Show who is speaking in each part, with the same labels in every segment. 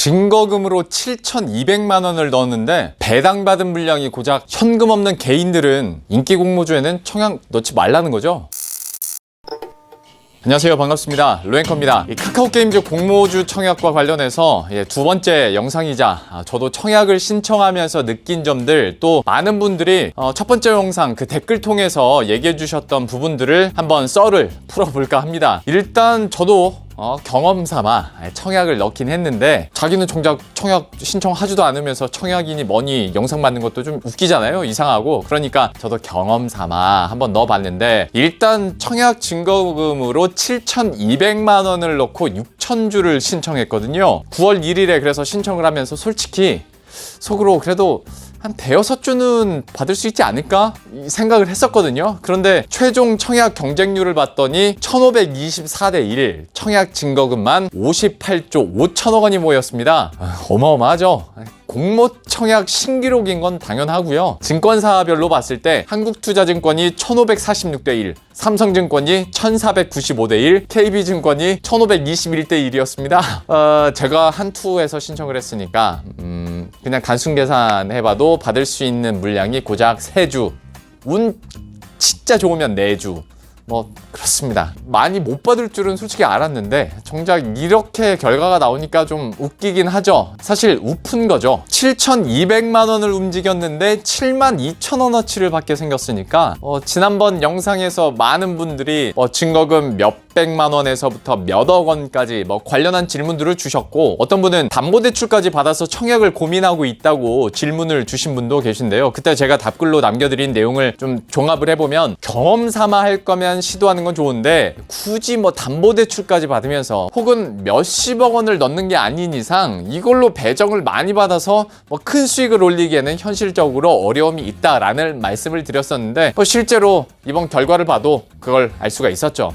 Speaker 1: 증거금으로 7,200만 원을 넣었는데 배당받은 물량이 고작 현금 없는 개인들은 인기 공모주에는 청약 넣지 말라는 거죠. 안녕하세요, 반갑습니다. 로앵커입니다. 카카오게임즈 공모주 청약과 관련해서 두 번째 영상이자 저도 청약을 신청하면서 느낀 점들, 또 많은 분들이 첫 번째 영상 그 댓글 통해서 얘기해 주셨던 부분들을 한번 썰을 풀어볼까 합니다. 일단 저도 경험 삼아 청약을 넣긴 했는데, 자기는 정작 청약 신청하지도 않으면서 청약이니 뭐니 영상 만든 것도 좀 웃기잖아요, 이상하고. 그러니까 저도 경험 삼아 한번 넣어봤는데, 일단 청약 증거금으로 7,200만 원을 넣고 6,000주를 신청했거든요. 9월 1일에 그래서 신청을 하면서 솔직히 속으로 그래도 한 대여섯 주는 받을 수 있지 않을까 생각을 했었거든요. 그런데 최종 청약 경쟁률을 봤더니 1524대 1, 청약 증거금만 58조 5천억 원이 모였습니다. 어마어마하죠. 공모 청약 신기록인 건 당연하고요. 증권사별로 봤을 때 한국투자증권이 1546대 1, 삼성증권이 1495대 1, KB증권이 1521대 1이었습니다. 제가 한투에서 신청을 했으니까 그냥 단순 계산해봐도 받을 수 있는 물량이 고작 3주, 운 진짜 좋으면 4주, 뭐 그렇습니다. 많이 못 받을 줄은 솔직히 알았는데 정작 이렇게 결과가 나오니까 좀 웃기긴 하죠. 사실 우픈 거죠. 7,200만 원을 움직였는데 72,000원어치를 받게 생겼으니까 지난번 영상에서 많은 분들이 증거금 몇백만 원에서부터 몇억 원까지 관련한 질문들을 주셨고, 어떤 분은 담보대출까지 받아서 청약을 고민하고 있다고 질문을 주신 분도 계신데요. 그때 제가 답글로 남겨드린 내용을 좀 종합을 해보면, 경험 삼아 할 거면 시도하는 건 좋은데 굳이 담보대출까지 받으면서 혹은 몇십억 원을 넣는 게 아닌 이상 이걸로 배정을 많이 받아서 큰 수익을 올리기에는 현실적으로 어려움이 있다라는 말씀을 드렸었는데, 실제로 이번 결과를 봐도 그걸 알 수가 있었죠.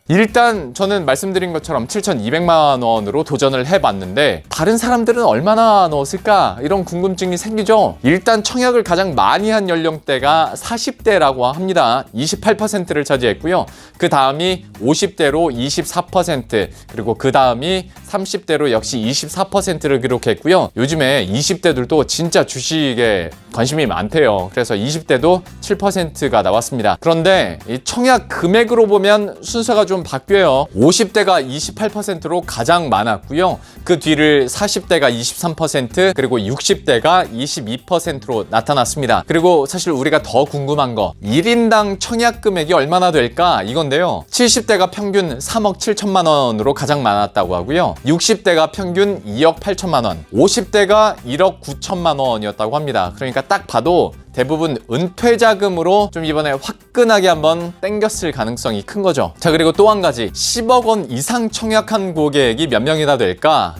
Speaker 1: 일단 저는 말씀드린 것처럼 7,200만 원으로 도전을 해봤는데, 다른 사람들은 얼마나 넣었을까 이런 궁금증이 생기죠. 일단 청약을 가장 많이 한 연령대가 40대라고 합니다. 28%를 차지했고요. 그 다음이 50대로 24%, 그리고 그 다음이 30대로 역시 24%를 기록했고요. 요즘에 20대들도 진짜 주식에 관심이 많대요. 그래서 20대도 7%가 나왔습니다. 그런데 이 청약 금액으로 보면 순서가 좀 바뀌어요. 50대가 28%로 가장 많았고요. 그 뒤를 40대가 23%, 그리고 60대가 22%로 나타났습니다. 그리고 사실 우리가 더 궁금한 거, 1인당 청약 금액이 얼마나 될까 이건데요. 70대가 평균 3억 7천만 원으로 가장 많았다고 하고요. 60대가 평균 2억 8천만 원, 50대가 1억 9천만 원이었다고 합니다. 그러니까 딱 봐도 대부분 은퇴자금으로 좀 이번에 화끈하게 한번 땡겼을 가능성이 큰 거죠. 자, 그리고 또 한 가지, 10억 원 이상 청약한 고객이 몇 명이나 될까?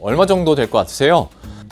Speaker 1: 얼마 정도 될 것 같으세요?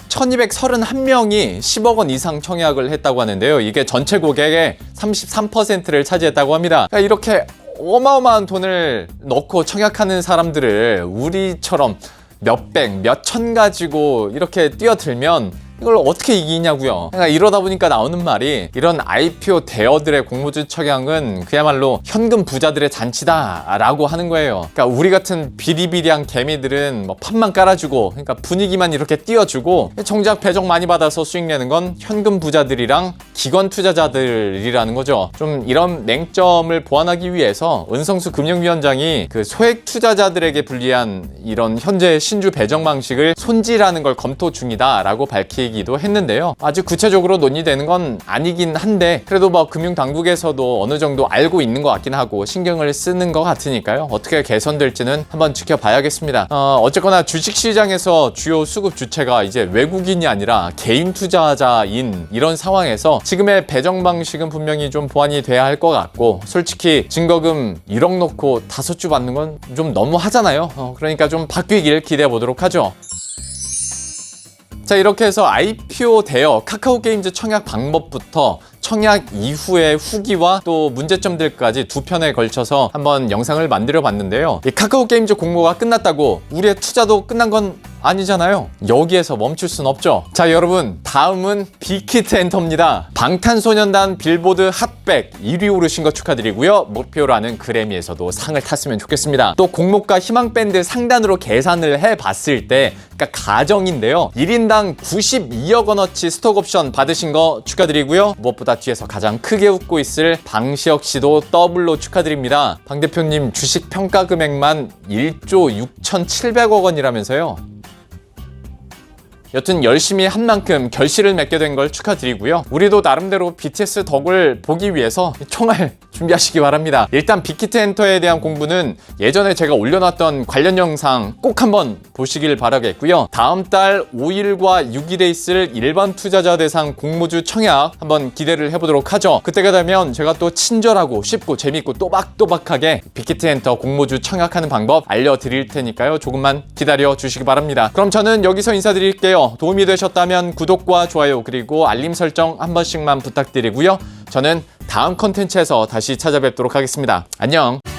Speaker 1: 1231명이 10억 원 이상 청약을 했다고 하는데요. 이게 전체 고객의 33%를 차지했다고 합니다. 그러니까 이렇게 어마어마한 돈을 넣고 청약하는 사람들을 우리처럼 몇백, 몇천 가지고 이렇게 뛰어들면 이걸 어떻게 이기냐고요. 그러니까 이러다 보니까 나오는 말이, 이런 IPO 대어들의 공모주 청약은 그야말로 현금 부자들의 잔치다라고 하는 거예요. 그러니까 우리 같은 비리비리한 개미들은 판만 깔아주고, 그러니까 분위기만 이렇게 띄워주고, 정작 배정 많이 받아서 수익 내는 건 현금 부자들이랑 기관 투자자들이라는 거죠. 좀 이런 맹점을 보완하기 위해서 은성수 금융위원장이 그 소액 투자자들에게 불리한 이런 현재 신주 배정 방식을 손질하는 걸 검토 중이다라고 밝히기도 했는데요. 아직 구체적으로 논의되는 건 아니긴 한데, 그래도 금융당국에서도 어느 정도 알고 있는 것 같긴 하고 신경을 쓰는 것 같으니까요. 어떻게 개선될지는 한번 지켜봐야겠습니다. 어쨌거나 주식시장에서 주요 수급 주체가 이제 외국인이 아니라 개인 투자자인 이런 상황에서 지금의 배정 방식은 분명히 좀 보완이 돼야 할 것 같고, 솔직히 증거금 1억 넣고 5주 받는 건 좀 너무 하잖아요. 그러니까 좀 바뀌길 기대해 보도록 하죠. 자, 이렇게 해서 IPO 대여 카카오게임즈 청약 방법부터 청약 이후의 후기와 또 문제점들까지 두 편에 걸쳐서 한번 영상을 만들어 봤는데요. 이 카카오게임즈 공모가 끝났다고 우리의 투자도 끝난 건 아니잖아요. 여기에서 멈출 순 없죠. 자, 여러분, 다음은 빅히트 엔터입니다. 방탄소년단 빌보드 핫백 1위 오르신 거 축하드리고요. 목표라는 그래미에서도 상을 탔으면 좋겠습니다. 또 공모가 희망밴드 상단으로 계산을 해봤을 때, 그러니까 가정인데요, 1인당 92억 원어치 스톡옵션 받으신 거 축하드리고요. 무엇보다 뒤에서 가장 크게 웃고 있을 방시혁 씨도 더블로 축하드립니다. 방 대표님 주식 평가 금액만 1조 6,700억 원이라면서요. 여튼 열심히 한 만큼 결실을 맺게 된 걸 축하드리고요. 우리도 나름대로 BTS 덕을 보기 위해서 총알 준비하시기 바랍니다. 일단 빅히트 엔터에 대한 공부는 예전에 제가 올려놨던 관련 영상 꼭 한번 보시길 바라겠고요. 다음 달 5일과 6일에 있을 일반 투자자 대상 공모주 청약 한번 기대를 해보도록 하죠. 그때가 되면 제가 또 친절하고 쉽고 재밌고 또박또박하게 빅히트 엔터 공모주 청약하는 방법 알려드릴 테니까요. 조금만 기다려 주시기 바랍니다. 그럼 저는 여기서 인사드릴게요. 도움이 되셨다면 구독과 좋아요 그리고 알림 설정 한 번씩만 부탁드리고요. 저는 다음 컨텐츠에서 다시 찾아뵙도록 하겠습니다. 안녕.